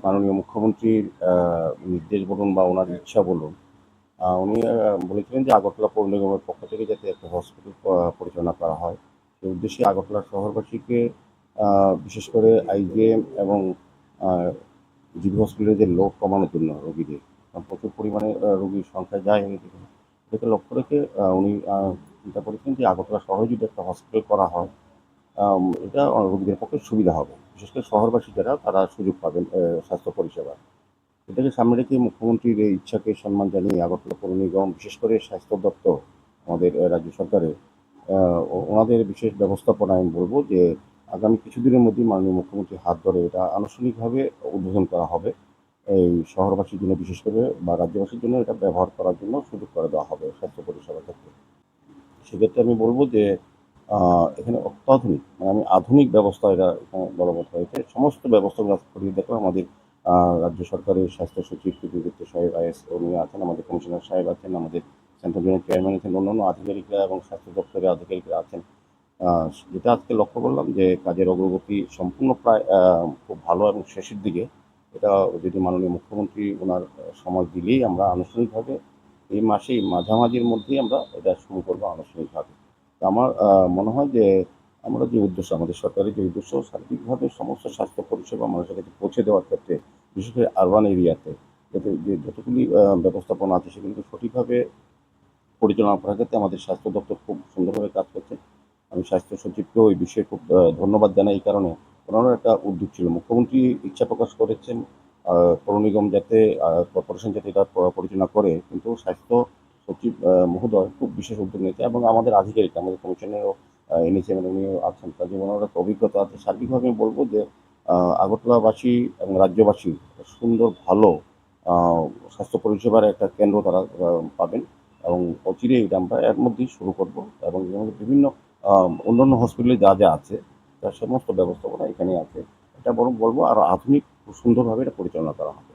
মাননীয় মুখ্যমন্ত্রীর নির্দেশ বলুন বা ওনার ইচ্ছা বলুন, উনি বলেছিলেন যে আগরতলা পৌর নিগমের পক্ষ থেকে যাতে একটা হসপিটাল পরিচালনা করা হয়। সেই উদ্দেশ্যে আগরতলা শহরবাসীকে বিশেষ করে আইজিএম এবং জিবি হসপিটালে যে লোড কমানোর জন্য রোগীদের, প্রচুর পরিমাণে রোগীর সংখ্যা যায় এদিকে। এটাকে লক্ষ্য রেখে উনি চিন্তা করেছেন যে আগরতলা শহরে যদি একটা হসপিটাল করা হয়, এটা রোগীদের পক্ষে সুবিধা হবে। বিশেষ করে শহরবাসী যারা তারা সুযোগ পাবেন স্বাস্থ্য পরিষেবার। এটাকে সামনে রেখে মুখ্যমন্ত্রীর এই ইচ্ছাকে সম্মান জানিয়ে আগরতলা পৌর নিগম, বিশেষ করে স্বাস্থ্য দপ্তর আমাদের রাজ্য সরকারের, ওনাদের বিশেষ ব্যবস্থাপনায় আমি বলব যে আগামী কিছুদিনের মধ্যেই মাননীয় মুখ্যমন্ত্রীর হাত ধরে এটা আনুষ্ঠানিকভাবে উদ্বোধন করা হবে। এই শহরবাসীর জন্য বিশেষ করে বা রাজ্যবাসীর জন্য এটা ব্যবহার করার জন্য সুযোগ করে দেওয়া হবে স্বাস্থ্য পরিষেবার ক্ষেত্রে। সেক্ষেত্রে আমি বলব যে এখানে অত্যাধুনিক, মানে আমি আধুনিক ব্যবস্থা এটা এখানে বলবৎ হয়েছে। সমস্ত ব্যবস্থাগুলো করিয়ে দেখো আমাদের রাজ্য সরকারের স্বাস্থ্য সচিব পিপি গুপ্ত সাহেব আইএস উনি আছেন, আমাদের কমিশনার সাহেব আছেন, আমাদের সেন্ট্রাল জোনের চেয়ারম্যান আছেন, অন্যান্য আধিকারিকরা এবং স্বাস্থ্য দপ্তরের আধিকারিকরা আছেন। যেটা আজকে লক্ষ্য করলাম যে কাজের অগ্রগতি সম্পূর্ণ প্রায় খুব ভালো এবং শেষের দিকে। এটা যদি মাননীয় মুখ্যমন্ত্রী ওনার সময় দিলেই আমরা আনুষ্ঠানিকভাবে এই মাসেই মাঝামাঝির মধ্যেই আমরা এটা শুরু করবো আনুষ্ঠানিকভাবে। তো আমার মনে হয় যে আমরা যে উদ্দেশ্য, আমাদের সরকারের যে উদ্দেশ্য সার্বিকভাবে সমস্ত স্বাস্থ্য পরিষেবা মানুষের কাছে পৌঁছে দেওয়ার ক্ষেত্রে, বিশেষ করে আরবান এরিয়াতে, যাতে যে যতগুলি ব্যবস্থাপনা আছে সেগুলিকে সঠিকভাবে পরিচালনা করার ক্ষেত্রে আমাদের স্বাস্থ্য দপ্তর খুব সুন্দরভাবে কাজ করছে। আমি স্বাস্থ্য সচিবকেও এই বিষয়ে খুব ধন্যবাদ জানাই। এই কারণে ওনারও একটা উদ্যোগ ছিল, মুখ্যমন্ত্রী ইচ্ছা প্রকাশ করেছেন পৌর নিগম যাতে কর্পোরেশন যাতে এটা পরিচালনা করে, কিন্তু স্বাস্থ্য সচিব মহোদয় খুব বিশেষ উদ্যোগ নিয়েছে এবং আমাদের আধিকারিক, আমাদের কমিশনেরও এনেছেন এবং উনিও আছেন, কাজে ওনার একটা অভিজ্ঞতা আছে। সার্বিকভাবে আমি বলবো যে আগরতলাবাসী এবং রাজ্যবাসী সুন্দর ভালো আহ, স্বাস্থ্য পরিষেবার একটা কেন্দ্র তারা পাবেন এবং অচিরেই এটা আমরা এর মধ্যেই শুরু করব। এবং এর মধ্যে বিভিন্ন অন্যান্য হসপিটালে যা যা আছে তার সমস্ত ব্যবস্থাপনা এখানে আছে। এটা বরং বলবো আরও আধুনিক সুন্দরভাবে এটা পরিচালনা করা হবে।